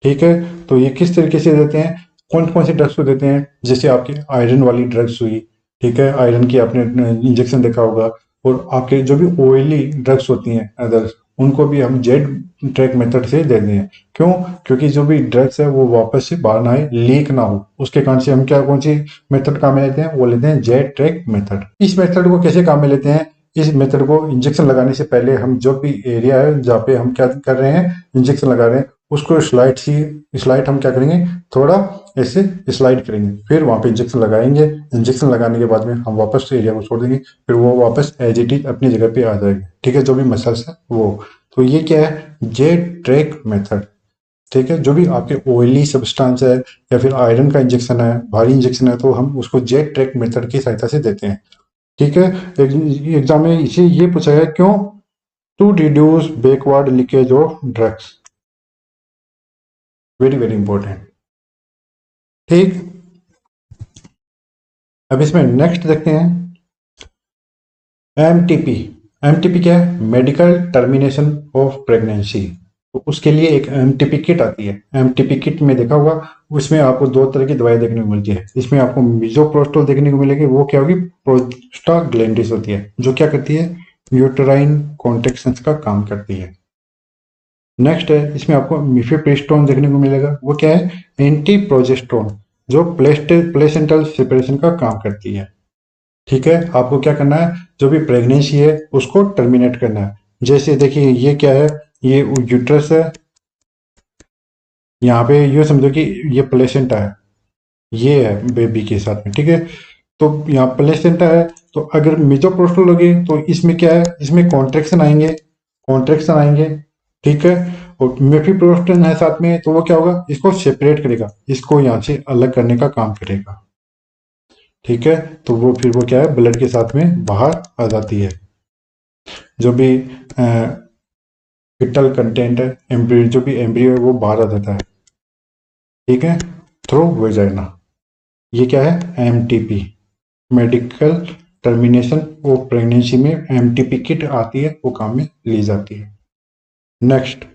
ठीक है, तो ये किस तरीके से देते हैं, कौन कौन सी ड्रग्स को देते हैं, जैसे आपकी आयरन वाली ड्रग्स हुई। ठीक है, आयरन की आपने इंजेक्शन देखा होगा, और आपके जो भी ऑयली ड्रग्स होती हैं अदर्स, उनको भी हम जेड ट्रैक मेथड से देते हैं। क्यों, क्योंकि जो भी ड्रग्स है वो वापस से बाहर ना आए, लीक ना हो, उसके कारण से हम क्या कौन सी मेथड काम में लेते हैं, वो लेते हैं जेड ट्रैक मेथड। इस मेथड को कैसे काम में लेते हैं, इस मेथड को इंजेक्शन लगाने से पहले हम जो भी एरिया है जहाँ पे हम क्या कर रहे हैं, इंजेक्शन लगा रहे हैं, उसको स्लाइड हम क्या करेंगे, थोड़ा ऐसे स्लाइड करेंगे, फिर वहां पे इंजेक्शन लगाएंगे। इंजेक्शन लगाने के बाद में हम वापस एरिया को छोड़ देंगे, फिर वो वापस एज इट इज अपनी जगह पे आ जाएगी। ठीक है, जो भी मसल्स है वो। तो ये क्या है, जेड ट्रैक मेथड। ठीक है, जो भी आपके ऑयली सब्सटेंस है या फिर आयरन का इंजेक्शन है, भारी इंजेक्शन है, तो हम उसको जेड ट्रैक मेथड की सहायता से देते हैं। ठीक है, एग्जाम में इसे ये पूछा गया, क्यों, to reduce backward leakage of drugs, very very important. ठीक, अब इसमें नेक्स्ट देखते हैं एमटीपी। एमटीपी क्या है, मेडिकल टर्मिनेशन ऑफ प्रेगनेंसी। तो उसके लिए एक एमटीपी किट आती है। एमटीपी किट में देखा होगा, उसमें आपको 2 तरह की दवाई देखने को मिलती है। इसमें आपको मिजोप्रोस्टोल देखने को मिलेगी, वो क्या होगी, प्रोस्टाग्लैंडिस होती है, जो क्या करती है, यूटेराइन कॉन्ट्रैक्शंस का काम करती है। नेक्स्ट है, इसमें आपको मिफेप्रिस्टोन देखने को मिलेगा, वो क्या है, एंटी प्रोजेस्टोन, जो प्लेसेंटल सेपरेशन का काम करती है। ठीक है, आपको क्या करना है, जो भी प्रेगनेंसी है उसको टर्मिनेट करना है। जैसे देखिए ये क्या है, ये यूट्रस है, यहाँ पे ये समझो कि ये प्लेसेंटा है, ये है बेबी के साथ में। ठीक है, तो यहाँ प्लेसेंटा है, तो अगर मिजोप्रोस्टोल लगे तो इसमें क्या है, इसमें कॉन्ट्रेक्शन आएंगे। ठीक है, और मेफिप्रोस्टन है साथ में, तो वो क्या होगा, इसको सेपरेट करेगा, इसको यहाँ से अलग करने का काम करेगा। ठीक है, तो वो फिर वो क्या है, ब्लड के साथ में बाहर आ जाती है। जो भी फिटल कंटेंट है, एम्ब्रियो, जो भी एम्ब्रियो है वो बाहर आ जाता है। ठीक है, थ्रू वेजाइना। ये क्या है, MTP, medical termination of pregnancy में एमटीपी किट आती है, वो काम में ली जाती है। नेक्स्ट,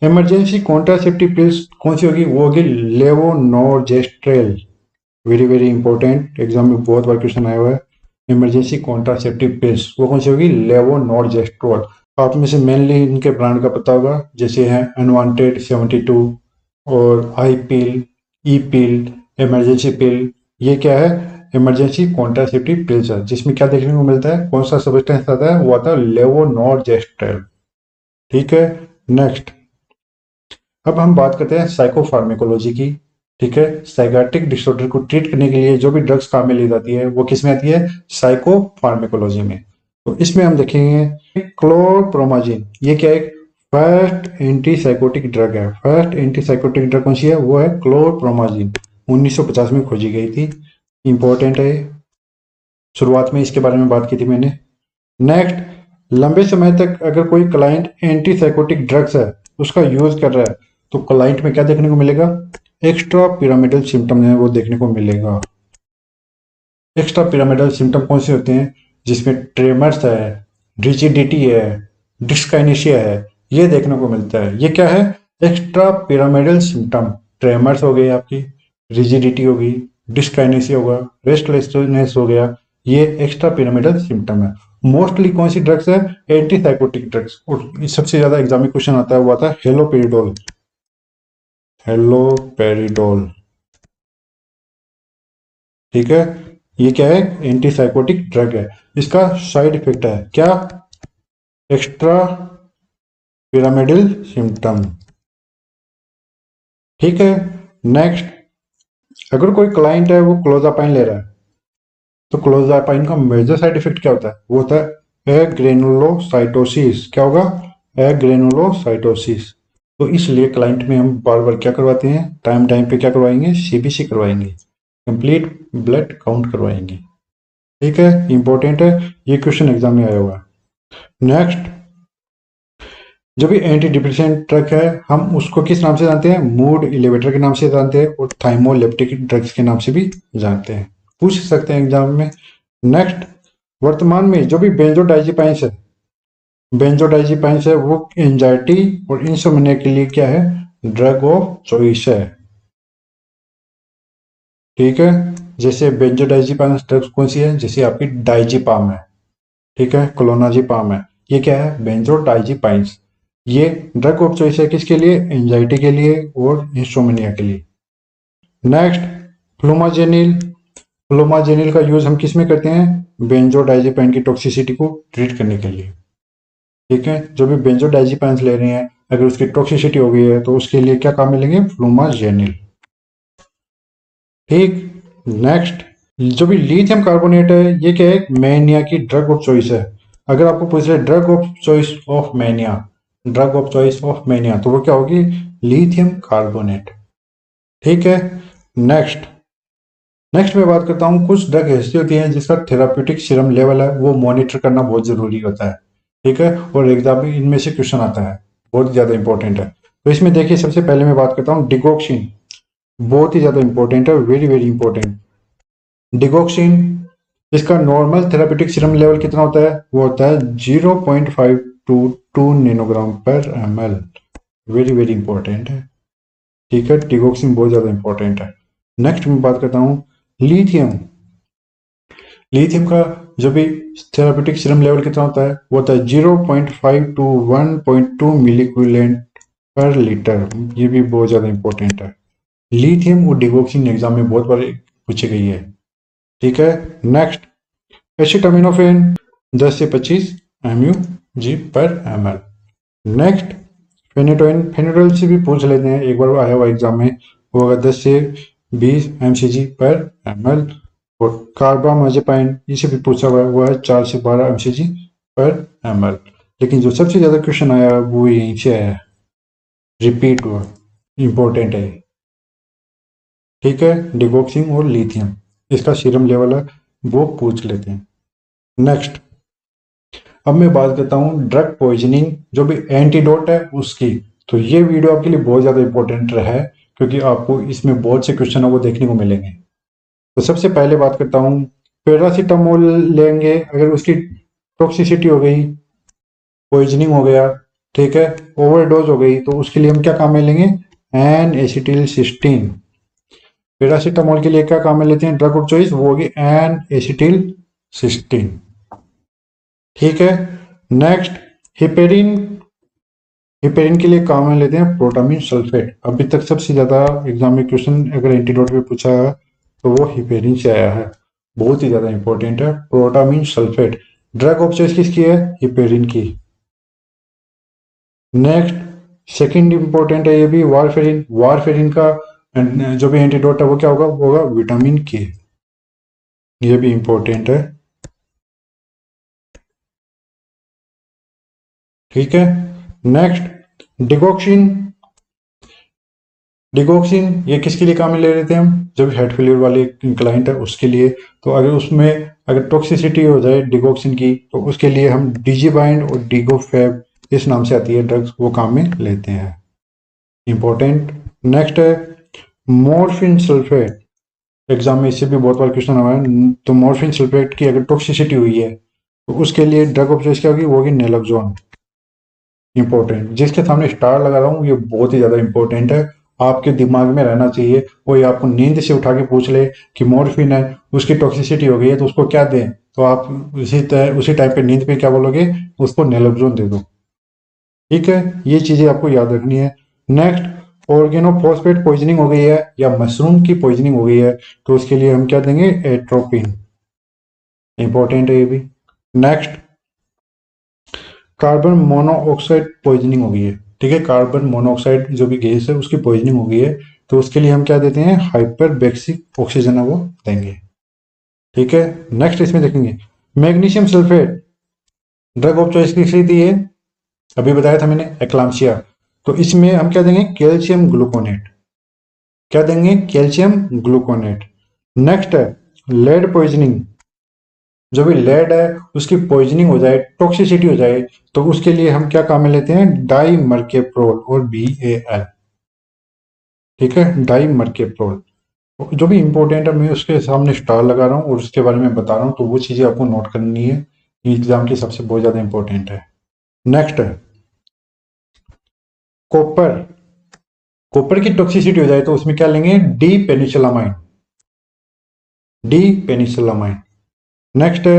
इमरजेंसी कॉन्ट्रासेप्टिव पिल्स कौन सी होगी? वो होगी लेवोनॉर्जेस्ट्रेल। वेरी वेरी इंपॉर्टेंट, एग्जाम में बहुत बार क्वेश्चन आया हुआ है। इमरजेंसी कॉन्ट्रासेप्टिव पिल्स वो कौन सी होगी? लेवोनॉर्जेस्ट्रोल। आप में से मेनली इनके ब्रांड का पता होगा, जैसे हैं अनवांटेड 72 और आई पिल, ई पिल, इमरजेंसी पिल। ये क्या है? इमरजेंसी कॉन्ट्रासेप्टिव पिल्स है, जिसमें क्या देखने को मिलता है? कौन सा सब्सटेंस आता है? वो आता है लेवोनॉर्जेस्ट्रेल। ठीक है। नेक्स्ट, अब हम बात करते हैं साइकोफार्मेकोलॉजी की। ठीक है, साइकाट्रिक डिसऑर्डर को ट्रीट करने के लिए जो भी ड्रग्स काम में ली जाती है वो किस में आती है? साइकोफार्मेकोलॉजी में। तो इसमें हम देखेंगे क्लोरप्रोमाजिन। ये क्या है? फर्स्ट एंटी साइकोटिक ड्रग है। फर्स्ट एंटी साइकोटिक ड्रग कौन सी है? वो है क्लोरप्रोमाजिन। 1950 में खोजी गई थी। इंपॉर्टेंट है, शुरुआत में इसके बारे में बात की थी मैंने। नेक्स्ट, लंबे समय तक अगर कोई क्लाइंट एंटी साइकोटिक ड्रग्स है उसका यूज कर रहा है तो क्लाइंट में क्या देखने को मिलेगा? एक्स्ट्रा पिरामिडल सिम्टम है वो देखने को मिलेगा। एक्स्ट्रा पिरामिडल सिम्टम कौन से होते हैं? जिसमें ट्रेमर्स है, रिजिडिटी है, डिस्काइनेशिया है, ये देखने को मिलता है। ये क्या है? Extra pyramidal symptom. ट्रेमर्स हो गए आपकी, रिजिडिटी होगी, डिस्काइनेशिया होगा, रेस्टलेसनेस हो गया, ये एक्स्ट्रा पिरामिडल सिम्टम है। मोस्टली कौन सी ड्रग्स है? Anti psychotic drugs. और सबसे ज्यादा एग्जाम में क्वेश्चन आता है वो आता है हेलोपेरिडोल। हेलोपेरिडोल, ठीक है। ये क्या है? एंटी साइकोटिक ड्रग है। इसका साइड इफेक्ट है क्या? Extra pyramidal symptom. ठीक है। नेक्स्ट, अगर कोई क्लाइंट है वो क्लोजापाइन ले रहा है तो क्लोजापाइन का मेजर साइड इफेक्ट क्या होता है? वो होता है एग्रेनुलोसाइटोसिस। क्या होगा? एग्रेनुलोसाइटोसिस। तो इसलिए क्लाइंट में हम बार बार क्या करवाते हैं? टाइम टाइम पे क्या करवाएंगे? सीबीसी करवाएंगे, कंप्लीट ब्लड काउंट करवाएंगे। ठीक है, इंपॉर्टेंट है, ये क्वेश्चन एग्जाम में आया हुआ है। नेक्स्ट, जो भी एंटी डिप्रेसेंट ड्रग है हम उसको किस नाम से जानते हैं? मूड इलेवेटर के नाम से जानते हैं और थाइमोलेप्टिक ड्रग्स के नाम से भी जानते हैं, पूछ सकते हैं एग्जाम में। नेक्स्ट, वर्तमान में जो भी बेंजोडाइजेपाइंस है, बेंजोडाइजेपाइंस है वो एंजाइटी और इंसोम्निया के लिए क्या है? ड्रग ऑफ चॉइस है। ठीक है, जैसे बेंजोडाइजेपाइंस ड्रग्स कौन सी है? जैसे आपकी डाइजेपाम है, ठीक है, क्लोनाजेपाम है। ये क्या है? बेंजोडाइजेपाइंस। ये ड्रग ऑफ चॉइस है किसके लिए? एंजाइटी के लिए और इंसोम्निया के लिए। Next, flumazenil. फ्लूमाजेनिल का यूज हम किस में करते हैं? बेंजोडाइजेपाइन की टॉक्सिसिटी को ट्रीट करने के लिए। ठीक है, जो भी बेंजोडाइजेपाइंस ले रहे हैं अगर उसकी टॉक्सिसिटी हो गई है तो उसके लिए क्या काम मिलेंगे? फ्लूमाजेनिल। ठीक। नेक्स्ट, जो भी लिथियम कार्बोनेट है ये क्या है? मैनिया की ड्रग ऑफ चॉइस है। अगर आपको पूछ रहे drug of choice of mania, drug of choice of mania, तो वो क्या होगी? Lithium carbonate. ठीक है। नेक्स्ट, नेक्स्ट मैं बात करता हूँ कुछ ड्रग ऐसी होती हैं जिसका थेराप्यूटिक सीरम लेवल है वो मॉनिटर करना बहुत जरूरी होता है। ठीक है, और एग्जाम में इनमें से क्वेश्चन आता है, बहुत ज्यादा इंपॉर्टेंट है। तो इसमें देखिए, सबसे पहले मैं बात करता हूँ डिगोक्सिन। बहुत ही ज्यादा इंपॉर्टेंट है, वेरी वेरी इंपॉर्टेंट। डिगोक्सिन, इसका नॉर्मल थेराप्यूटिक सीरम लेवल कितना होता है? वो होता है 0.522 नैनोग्राम पर ml। वेरी वेरी इंपॉर्टेंट है। ठीक है, डिगोक्सिन बहुत ज्यादा इंपॉर्टेंट है। नेक्स्ट मैं बात करता हूँ लिथियम। लिथियम का जो भी थेराप्यूटिक सीरम लेवल कितना होता है? वो होता है 0.5 to 1.2 मिलीक्यूलेंट पर लीटर। ये भी बहुत ज्यादा इंपॉर्टेंट है। लिथियम और डिगोक्सिन एग्जाम में बहुत बार पूछी गई है। ठीक है। नेक्स्ट, एसिटामिनोफेन 10 से 25 MUG पर ml। Next, phenytoin. फेनेटोइन से भी पूछ लेते हैं, एक बार आया हुआ एग्जाम में, वो होगा 10 से 20 mcg पर ml। और कार्बामाजेपाइन, इसे भी पूछा हुआ है 4 से 12 mcg पर ml। लेकिन जो सबसे ज्यादा क्वेश्चन आया वो यहीं से आया, रिपीट हुआ, इंपॉर्टेंट है। ठीक है, डिगोक्सिन और लिथियम, इसका सीरम लेवल है वो पूछ लेते हैं। नेक्स्ट, अब मैं बात करता हूँ ड्रग पॉइजनिंग, जो भी एंटीडोट है उसकी। तो ये वीडियो आपके लिए बहुत ज़्यादा इंपॉर्टेंट रहा है क्योंकि आपको इसमें बहुत से क्वेश्चन वो देखने को मिलेंगे। तो सबसे पहले बात करता हूँ पैरासीटामोल लेंगे, अगर उसकी टॉक्सिसिटी हो गई, पॉइजनिंग हो गया, ठीक है, ओवरडोज हो गई, तो उसके लिए हम क्या काम में लेंगे, एन एसिटिल सिस्टीन। पैरासीटामोल के लिए क्या काम में लेते हैं, ड्रग ऑफ चॉइस, वो होगी एन एसिटिल सिस्टीन। ठीक है, नेक्स्ट हिपेरिन। हिपेरिन के लिए काम में लेते हैं प्रोटामिन सल्फेट। अभी तक सबसे ज्यादा एग्जाम में क्वेश्चन अगर एंटीडोट में पूछा है तो वो हिपेरिन से आया है, बहुत ही ज्यादा इंपॉर्टेंट है protamine sulphate. Drug of choice किसकी है, हिपेरिन की। नेक्स्ट सेकंड इंपॉर्टेंट है ये भी, वारफेरिन। वारफेरिन का जो भी एंटीडोट है वो क्या होगा, वो होगा विटामिन के। ये भी इंपॉर्टेंट है, ठीक है। Next digoxin. डिगोक्सिन ये किसके लिए काम में ले लेते हैं हम, जब हेड फेलियर वाले क्लाइंट है उसके लिए। तो अगर उसमें अगर टॉक्सिसिटी हो जाए डिगोक्सिन की, तो उसके लिए हम डिजीबाइंड और डिगोफेब, इस नाम से आती है ड्रग्स, वो काम में लेते हैं, इंपॉर्टेंट। नेक्स्ट है मॉर्फिन सल्फेट। एग्जाम में इससे भी बहुत बार क्वेश्चन आया है। तो मॉर्फिन सल्फेट की अगर टॉक्सिसिटी हुई है तो उसके लिए ड्रग ऑफ चॉइस क्या होगी, वो होगी नेलोक्सोन, इंपॉर्टेंट। जिसके सामने स्टार लगा रहा हूँ ये बहुत ही ज्यादा इंपॉर्टेंट है, आपके दिमाग में रहना चाहिए। कोई आपको नींद से उठा के पूछ ले कि मॉर्फिन है, उसकी टॉक्सिसिटी हो गई है तो उसको क्या दें, तो आप उसी टाइप पे नींद पे क्या बोलोगे, उसको नेलोक्सोन दे दो, ठीक है। ये चीजें आपको याद रखनी है। नेक्स्ट ऑर्गेनोफॉस्फेट पॉइजनिंग हो गई है या मशरूम की पॉइजनिंग हो गई है, तो उसके लिए हम क्या देंगे, एट्रोपिन, इंपॉर्टेंट है ये भी। नेक्स्ट कार्बन मोनोऑक्साइड पॉइजनिंग हो गई है, ठीक है, कार्बन मोनोऑक्साइड जो भी गैस है उसकी पॉइजनिंग हो गई है, तो उसके लिए हम क्या देते हैं, हाइपरबैक्सिक ऑक्सीजन है वो देंगे, ठीक है। नेक्स्ट इसमें देखेंगे magnesium sulphate. Drug of choice किसकी थी ये, अभी बताया था मैंने, एक्लाम्सिया। तो इसमें हम क्या देंगे, कैल्शियम ग्लूकोनेट, क्या देंगे, कैल्शियम ग्लूकोनेट। नेक्स्ट है लेड पॉइजनिंग। जो भी लेड है उसकी पॉइजनिंग हो जाए, टॉक्सिसिटी हो जाए, तो उसके लिए हम क्या काम में लेते हैं, डाई मर्केप्रोल और BAL, ठीक है, डाई मर्केप्रोल। जो भी इंपॉर्टेंट है मैं उसके सामने स्टार लगा रहा हूँ और उसके बारे में बता रहा हूँ, तो वो चीजें आपको नोट करनी है, एग्जाम की सबसे बहुत ज्यादा इंपॉर्टेंट है। नेक्स्ट है कॉपर। कॉपर की टॉक्सिसिटी हो जाए तो उसमें क्या लेंगे, D penicillamine, D penicillamine. Next है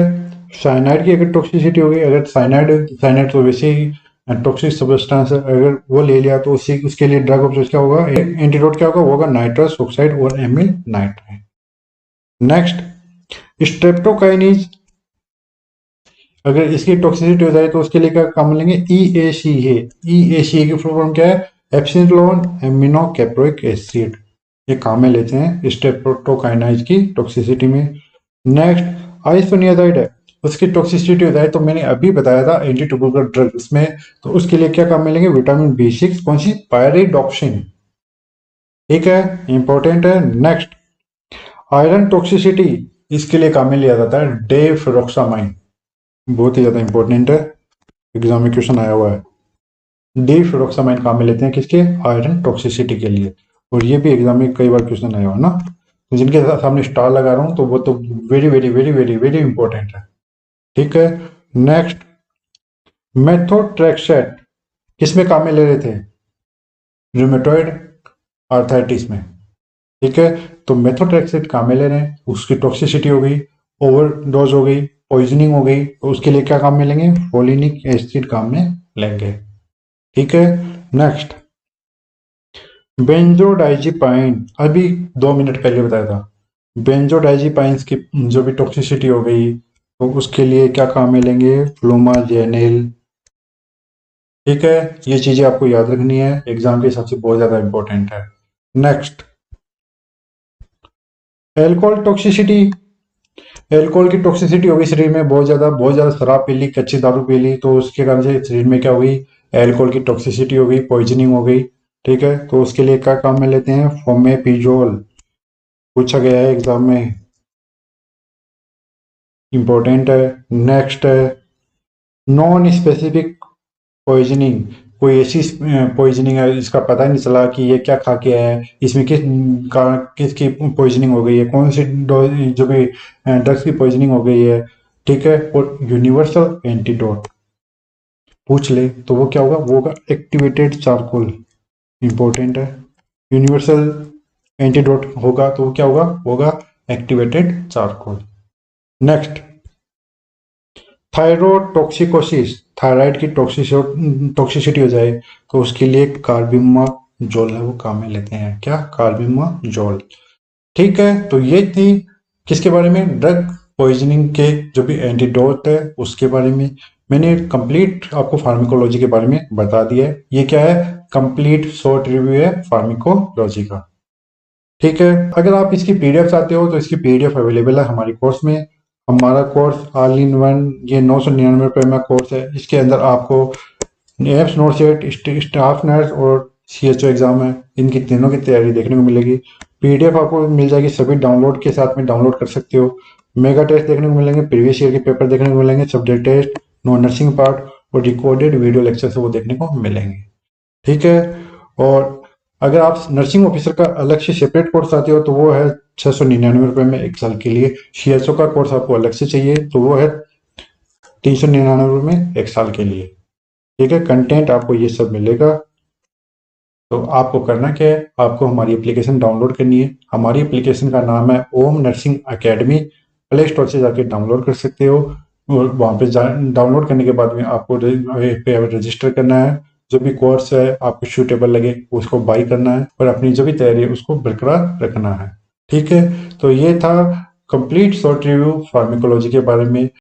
साइनाइड की अगर टॉक्सिसिटी हो गई, अगर साइनाइड साइनाइड तो वैसे ही टॉक्सिक सब्सटेंस है, अगर वो ले लिया तो उसी उसके लिए ड्रग ऑफ चॉइस क्या होगा, एंटीडोट क्या होगा, वो होगा नाइट्रस ऑक्साइड और एमिल नाइट्राइड। नेक्स्ट स्ट्रेप्टोकाइनिज, अगर इसकी टॉक्सिसिटी हो जाए तो उसके लिए क्या काम लेंगे, EACA। EACA की फुल फॉर्म क्या है, एप्सिलॉन एमिनो कैप्रोइक एसिड। ये काम में लेते हैं स्ट्रेप्टोकाइनाइज की टॉक्सिसिटी में। नेक्स्ट आइसोनियाजाइड है, उसकी टॉक्सिसिटी हो जाए तो मैंने अभी बताया था एंटी ट्यूबरकुलर ड्रग इसमें, तो उसके लिए क्या काम मिलेंगे, विटामिन B6, कौन सी, पायरिडॉक्सिन, ठीक है, इंपॉर्टेंट है। नेक्स्ट आयरन टॉक्सिसिटी, इसके लिए काम में लिया जाता है डेफिरॉक्सामाइन, बहुत ही ज्यादा इंपॉर्टेंट है, एग्जाम में क्वेश्चन आया हुआ है। डेफिरॉक्सामाइन काम में लेते हैं किसके, आयरन टॉक्सिसिटी के लिए, और ये भी एग्जाम में कई बार क्वेश्चन आया हुआ है ना, तो जिनके सामने स्टार लगा रहा हूँ तो वो तो very very very very very important है, ठीक है। नेक्स्ट मेथोट्रेक्सेट, किसमें काम में ले रहे थे, रूमेटॉइड आर्थराइटिस में, ठीक है। तो मेथोट्रेक्सेट काम में ले रहे हैं, उसकी टॉक्सिसिटी हो गई, ओवरडोज हो गई, पॉइजनिंग हो गई, तो उसके लिए क्या काम में लेंगे, फोलिनिक एसिड काम में लेंगे, ठीक है। नेक्स्ट बेंजोडाइजिपाइन, अभी 2 मिनट पहले बताया था, बेंजोडाइजिपाइंस की जो भी टॉक्सिसिटी हो गई तो उसके लिए क्या काम में लेंगे, फ्लोमाजेनिल, ठीक है। ये चीजें आपको याद रखनी है, एग्जाम के हिसाब से बहुत ज्यादा इंपॉर्टेंट है। Next alcohol toxicity. एल्कोहल की टॉक्सिसिटी होगी शरीर में, बहुत ज्यादा शराब पी ली, कच्ची दारू पी ली, तो उसके कारण से शरीर में क्या हुई, एल्कोहल की टॉक्सिसिटी हो गई, पॉइजनिंग हो गई, ठीक है। तो उसके लिए क्या काम में लेते हैं, फोमेपिजोल, पूछा गया है एग्जाम में, इंपॉर्टेंट है। नेक्स्ट है नॉन स्पेसिफिक पॉइजनिंग, कोई ऐसी पॉइजनिंग है इसका पता ही नहीं चला कि ये क्या खा के आया है, इसमें किसकी पॉइजनिंग हो गई है, कौन सी जो भी ड्रग्स की पॉइजनिंग हो गई है, ठीक है। और यूनिवर्सल एंटीडोट पूछ ले तो वो क्या होगा, वो होगा एक्टिवेटेड चारकोल। इंपॉर्टेंट है। यूनिवर्सल एंटीडोट होगा तो वो क्या होगा activated charcoal. Next, thyrotoxicosis, thyroid की टॉक्सिसिटी हो जाए तो उसके लिए कार्बिमाजोल है वो काम में लेते हैं। क्या, कार्बिमाजोल। ठीक है, तो ये थी किसके बारे में, ड्रग पॉइजनिंग के जो भी एंटीडोट है उसके बारे में। मैंने कंप्लीट आपको फार्मिकोलॉजी के बारे में बता दिया है। ये क्या है, कंप्लीट शॉर्ट रिव्यू है फार्मिकोलॉजी का। ठीक है, अगर आप इसकी पीडीएफ चाहते हो तो इसकी पीडीएफ अवेलेबल है हमारी कोर्स में। हमारा कोर्स ऑल इन वन, ये 999 में कोर्स है। इसके अंदर आपको apps not set, staff nurse और सीएचओ एग्जाम है, इनकी तीनों की तैयारी देखने को मिलेगी। पीडीएफ आपको मिल जाएगी, सभी डाउनलोड के साथ में डाउनलोड कर सकते हो। मेगा टेस्ट देखने को मिलेंगे, प्रीवियस ईयर के पेपर देखने को मिलेंगे, subject test, non nursing part और रिकॉर्डेड वीडियो लेक्चर से वो देखने को मिलेंगे। ठीक है, और अगर आप नर्सिंग ऑफिसर का अलग से सेपरेट कोर्स चाहते हो तो वो है 699 में 1 साल के लिए। सीएचओ का कोर्स आपको अलग से चाहिए तो वो है 399 में 1 साल के लिए। ठीक है, कंटेंट आपको ये सब मिलेगा। तो आपको करना क्या है, आपको हमारी एप्लीकेशन डाउनलोड करनी है। हमारी एप्लीकेशन का नाम है ओम नर्सिंग एकेडमी। प्ले स्टोर से जाके डाउनलोड कर सकते हो और वहाँ पे डाउनलोड करने के बाद में आपको रजिस्टर करना है। जो भी कोर्स है आपको सूटेबल लगे उसको बाई करना है और अपनी जो भी तैयारी है उसको बरकरार रखना है। ठीक है, तो ये था कंप्लीट शॉर्ट रिव्यू फार्मिकोलॉजी के बारे में।